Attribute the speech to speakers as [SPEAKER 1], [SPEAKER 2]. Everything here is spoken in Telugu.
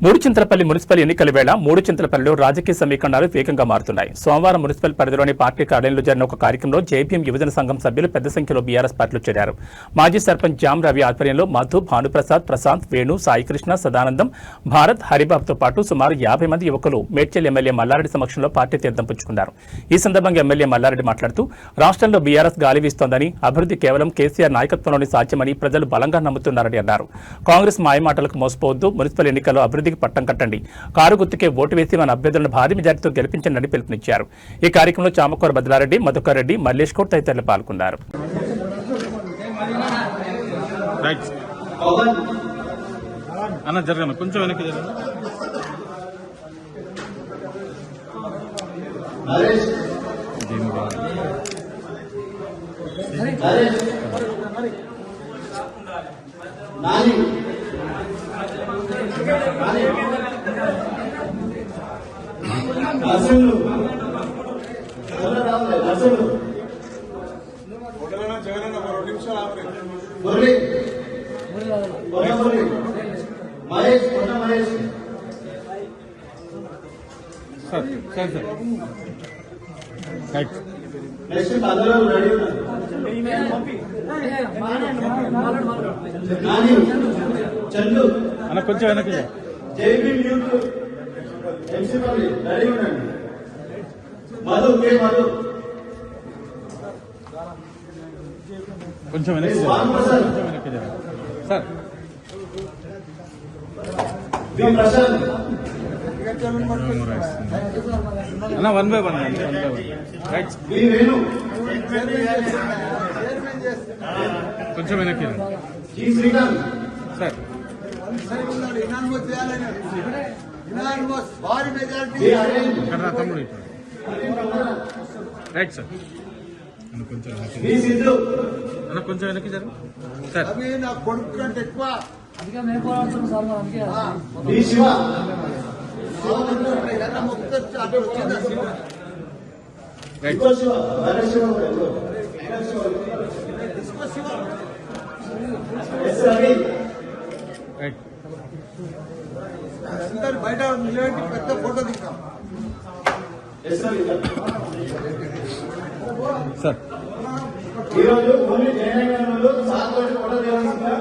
[SPEAKER 1] మూడుచింతలపల్లి మున్సిపల్ ఎన్నికల వేళ మూడుచింతలపల్లిలో రాజకీయ సమీకరణాలు వేగంగా మారుతున్నాయి. సోమవారం మున్సిపల్ పరిధిలోని పార్టీ కార్యాలయంలో జరిగిన ఒక కార్యక్రమంలో జేపీఎం యువజన సంఘం సభ్యులు పెద్ద సంఖ్యలో బీఆర్ఎస్ పార్టీలో చేరారు. మాజీ సర్పంచ్ జామ్ రవి ఆధ్వర్యంలో మధు, భానుప్రసాద్, ప్రశాంత్, వేణు, సాయికృష్ణ, సదానందం, భారత్, హరిబాబుతో పాటు సుమారు 50 మంది యువకులు మేడ్చల్ ఎమ్మెల్యే మల్లారెడ్డి సమక్షంలో పార్టీ తీర్థం పుచ్చుకున్నారు. ఈ సందర్భంగా ఎమ్మెల్యే మల్లారెడ్డి మాట్లాడుతూ రాష్ట్రంలో బీఆర్ఎస్ గాలి వీస్తోందని, అభివృద్ధి కేవలం కేసీఆర్ నాయకత్వంలోనే సాధ్యమని ప్రజలు బలంగా నమ్ముతున్నారని అన్నారు. కాంగ్రెస్ మాయమాటలకు మోసపోవద్దు, మున్సిపల్ ఎన్నికల్లో అభివృద్ధికి పట్టం కట్టండి, కారు గుర్తుకే ఓటు వేసి మన అభ్యర్థులను భారీ మెజార్టీతో గెలిపించండి పిలుపునిచ్చారు. ఈ కార్యక్రమంలో చామకూర బద్లారెడ్డి, మధుకర్ రెడ్డి, మల్లేష్ కోట్ తదితరులు పాల్గొన్నారు.
[SPEAKER 2] కొంచెం వెనక్కి కొంచెం వెనక్కి సార్. అన్న 1 by 1 రైట్. కొంచెం వెనక్కి సార్. తమ్ముడు రైట్ సార్. అన్న కొంచెం వెనక్కి సార్. సార్
[SPEAKER 3] నా కొడుకు కంటే ఎక్కువ అందరు బయట నిలబెట్టి పెద్ద ఫోటో దిగుతాం
[SPEAKER 2] సార్.
[SPEAKER 4] ఈరోజు ఓన్లీ జయనగరంలో 7 ఫోటో తీయాల్సిందిగా